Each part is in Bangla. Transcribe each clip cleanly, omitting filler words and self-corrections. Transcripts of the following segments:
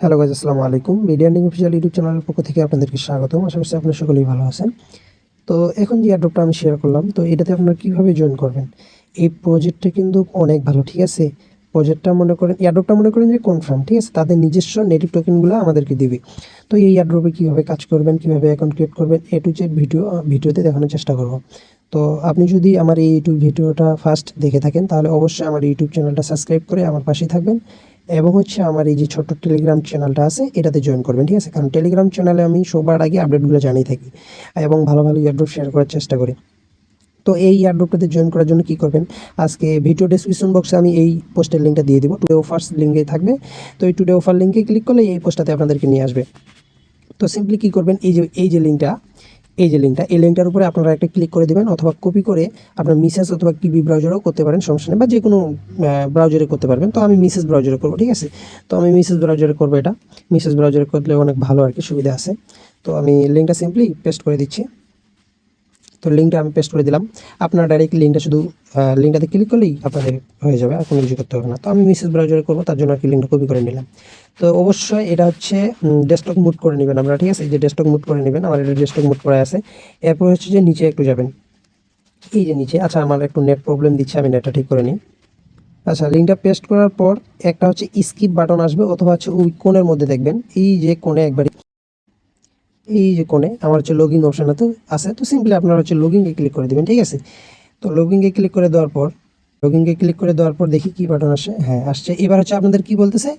হ্যালো গাইস, আসসালামু আলাইকুম। মিডিয়া আর্নিং অফিসিয়াল ইউটিউব চ্যানেলের পক্ষ থেকে আপনাদেরকে স্বাগতম। আশা করছি আপনারা সকলেই ভালো আছেন। তো এখন যে এয়ারড্রপটা আমি শেয়ার করলাম, তো এটাতে আপনারা কীভাবে জয়েন করবেন। এই প্রজেক্টটা কিন্তু অনেক ভালো, ঠিক আছে। প্রজেক্টটা মনে করেন, এয়ারড্রপটা মনে করেন যে কনফার্ম, ঠিক আছে। তাদের নিজস্ব নেটিভ টোকেনগুলো আমাদেরকে দিবে। তো এই এয়ারড্রপে কীভাবে কাজ করবেন, কীভাবে অ্যাকাউন্ট ক্রিয়েট করবেন, এ টু জেড ভিডিওতে দেখানোর চেষ্টা করব। তো আপনি যদি আমার এই ইউটিউব ভিডিওটা ফার্স্ট দেখে থাকেন, তাহলে অবশ্যই আমার ইউটিউব চ্যানেলটা সাবস্ক্রাইব করে আমার পাশেই থাকবেন এবং আমার এই যে ছোট্ট টেলিগ্রাম চ্যানেলটা আছে এটাতে জয়েন করবেন, ঠিক আছে। কারণ টেলিগ্রাম চ্যানেলে আমি সবার আগে আপডেটগুলো জানিয়ে থাকি এবং ভালো ভালো এয়ারড্রপ শেয়ার করার চেষ্টা করি। তো এই এয়ারড্রপটাতে জয়েন করার জন্য কী করবেন, আজকে ভিডিও ডেসক্রিপশন বক্সে আমি এই পোস্টের লিঙ্কটা দিয়ে দিব। টুডে অফার্স লিঙ্কে থাকবে। তো এই টুডে অফার লিঙ্কে ক্লিক করলে এই পোস্টটাতে আপনাদেরকে নিয়ে আসবে। তো সিম্পলি কী করবেন, এই যে লিঙ্কটা, এই লিঙ্কটার উপরে আপনারা একটা ক্লিক করে দেবেন, অথবা কপি করে আপনার মিসেস অথবা কিবি ব্রাউজারও করতে পারেন, সমস্যা নেই, বা যে কোনো ব্রাউজারে করতে পারবেন। তো আমি মিসেস ব্রাউজারে করবো, ঠিক আছে। তো আমি মিসেস ব্রাউজারে করবো, এটা মিসেস ব্রাউজারে করলে অনেক ভালো আর কি, সুবিধা আছে। তো আমি লিঙ্কটা সিম্পলি পেস্ট করে দিচ্ছি। তো লিঙ্কটা আমি পেস্ট করে দিলাম। আপনারা ডাইরেক্ট লিঙ্কটা শুধু লিঙ্কটাতে ক্লিক করলেই আপনাদের হয়ে যাবে, আর কোনো কিছু করতে হবে না। তো আমি মিসেস ব্রাউজারে করবো, তার জন্য আর কি লিঙ্কটা কপি করে নিলাম। তো অবশ্যই এটা ডেস্কটপ মুড করে নেবেন আপনারা, ঠিক আছে। এই যে ডেস্কটপ মুড করে নেবেন, আমার এটা ডেস্কটপ মুড করা আছে। এরপর যে নিচে একটু যাবেন, এই যে নিচে, আচ্ছা আমার একটু নেট প্রবলেম দিচ্ছে, আমি নেটটা ঠিক করে নিই। আচ্ছা, লিঙ্কটা পেস্ট করার পর একটা স্কিপ বাটন আসবে, অথবা ওই কোণের মধ্যে দেখবেন, এই যে কোণে একবার, এই যে কোণে আমার লগইন অপশন আছে। তো সিম্পলি আপনারা লগইনে ক্লিক করে দেবেন, ঠিক আছে। তো লগইনে ক্লিক করে দেওয়ার পর দেখি কি বাটন আসে। হ্যাঁ, আসছে। এবার আপনাদের কি বলতেছে,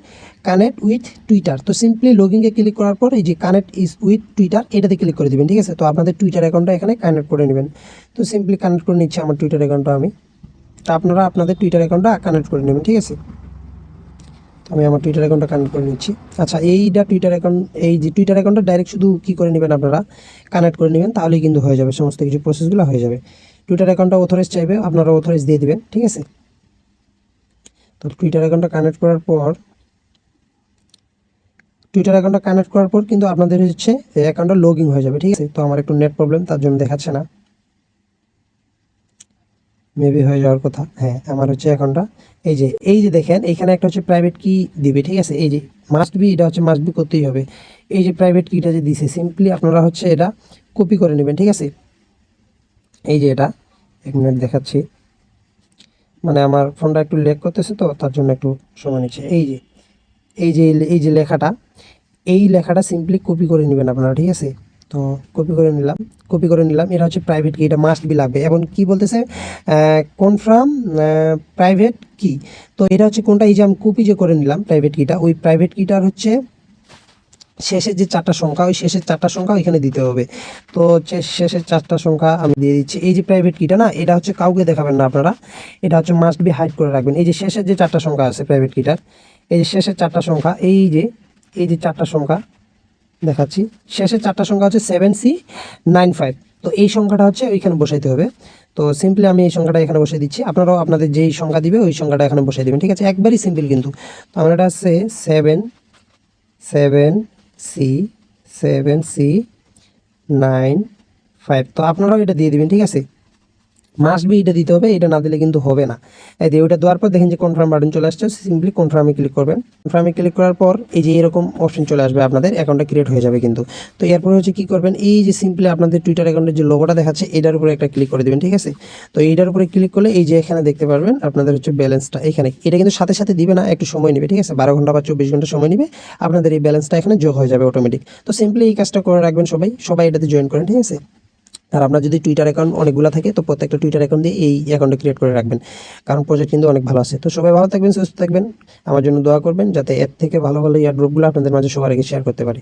কানেক্ট উইথ টুইটার। তো সিম্পলি লগইনে ক্লিক করার পর এই যে কানেক্ট ইজ উইথ টুইটার, এটাতে ক্লিক করে দেবেন, ঠিক আছে। তো আপনাদের টুইটার অ্যাকাউন্টটা এখানে কানেক্ট করে নেবেন। তো সিম্পলি কানেক্ট করে নিচ্ছে আমার টুইটার অ্যাকাউন্টটা আমি। তো আপনারা আপনাদের টুইটার অ্যাকাউন্টটা কানেক্ট করে নেবেন, ঠিক আছে। তো আমি আমার টুইটার অ্যাকাউন্টটা কানেক্ট করে নিচ্ছি। আচ্ছা, এইটা টুইটার অ্যাকাউন্ট, এই যে টুইটার অ্যাকাউন্টটা ডাইরেক্ট শুধু কী করে নেবেন, আপনারা কানেক্ট করে নেবেন, তাহলেই কিন্তু হয়ে যাবে, সমস্ত কিছু প্রসেসগুলো হয়ে যাবে। টুইটার অ্যাকাউন্টটা অথরাইজ চাইবে, আপনারা অথরাইজ দিয়ে দিবেন, ঠিক আছে। তো টুইটার অ্যাকাউন্টটা কানেক্ট করার পর কিন্তু আপনাদের অ্যাকাউন্টটা লগইন হয়ে যাবে, ঠিক আছে। তো আমার একটু নেট প্রবলেম, তার জন্য দেখাচ্ছে না, মেবি হয়ে যাওয়ার কথা। হ্যাঁ, আমার অ্যাকাউন্টটা এই যে দেখেন, এখানে একটা প্রাইভেট কি দিবে, ঠিক আছে। এই যে মাস্ট বি, এটা মাস্ট বি করতেই হবে। এই যে প্রাইভেট কিটা যে দিছে, সিম্পলি আপনারা এটা কপি করে নেবেন, ঠিক আছে। এই যে এটা, এক মিনিট দেখাচ্ছি, মানে আমার ফোনটা একটু ল্যাগ করতেছে, তো তার জন্য একটু সময় নিচ্ছে। এই যে লেখাটা, এই লেখাটা সিম্পলি কপি করে নেবেন আপনারা, ঠিক আছে। তো কপি করে নিলাম। এটা প্রাইভেট কি, এটা মাস্ট বি লাগবে। এবং কি বলতেছে, কনফার্ম প্রাইভেট কি। তো এটা কোনটা, এই যে আমি কপি যে করে নিলাম প্রাইভেট কিটা, ওই প্রাইভেট কিটার শেষের যে 4টা সংখ্যা, ওই শেষের 4টা সংখ্যা এখানে দিতে হবে। তো শেষের 4টা সংখ্যা আমি দিয়ে দিচ্ছি। এই যে প্রাইভেট কিটা না, এটা কাউকে দেখাবেন না আপনারা, এটা মাস্ট বি হাইড করে রাখবেন। এই যে শেষের যে 4টা সংখ্যা আছে প্রাইভেট কিটার, এই যে শেষের 4টা সংখ্যা, এই যে 4টা সংখ্যা দেখাচ্ছি, শেষের 4টা সংখ্যা 7C95। তো এই সংখ্যাটা ওইখানে বসাইতে হবে। তো সিম্পলি আমি এই সংখ্যাটা এখানে বসিয়ে দিচ্ছি, আপনারাও আপনাদের যেই সংখ্যা দিবে ওই সংখ্যাটা এখানে বসিয়ে দেবেন, ঠিক আছে। একবারই সিম্পল কিন্তু। তো আমার এটা আছে 7C95। তো আপনারাও এটা দিয়ে দিবেন, ঠিক আছে। মাস্ট বি এটা দিতে হবে, এটা না দিলে কিন্তু হবে না। এই যে ওইটা দেওয়ার পর দেখেন যে কনফার্ম বাটন চলে আসছে, সিম্পলি কনফার্মে ক্লিক করবেন। কনফার্মে ক্লিক করার পর এই যে এরকম অপশন চলে আসবে, আপনাদের অ্যাকাউন্টটা ক্রিয়েট হয়ে যাবে কিন্তু। তো এরপর কি করবেন, এই যে সিম্পলি আপনাদের টুইটার অ্যাকাউন্টের যে লোগোটা দেখাচ্ছে, এটার উপরে একটা ক্লিক করে দেবেন, ঠিক আছে। তো এইটার উপরে ক্লিক করলে এই যে এখানে দেখতে পারবেন আপনাদের ব্যালেন্সটা এখানে, এটা কিন্তু সাথে সাথে দিবে না, একটু সময় নেবে, ঠিক আছে। 12 ঘন্টা বা 24 ঘন্টা সময় নেবে, আপনাদের এই ব্যালেন্সটা এখানে যোগ হয়ে যাবে অটোমেটিক। তো সিম্পলি এই কাজটা করে রাখবেন, সবাই এটাতে জয়েন করেন, ঠিক আছে। আর আপনার যদি টুইটার অ্যাকাউন্ট অনেকগুলো থাকে, তো প্রত্যেকটা টুইটার অ্যাকাউন্ট দিয়ে এই অ্যাকাউন্টটা ক্রিয়েট করে রাখবেন, কারণ প্রজেক্ট কিন্তু অনেক ভালো আছে। তো সবাই ভালো থাকবেন, সুস্থ থাকবেন, আমার জন্য দোয়া করবেন, যাতে এর থেকে ভালো ভালো এয়ারড্রপগুলো আপনাদের মাঝে সবার আগে শেয়ার করতে পারি।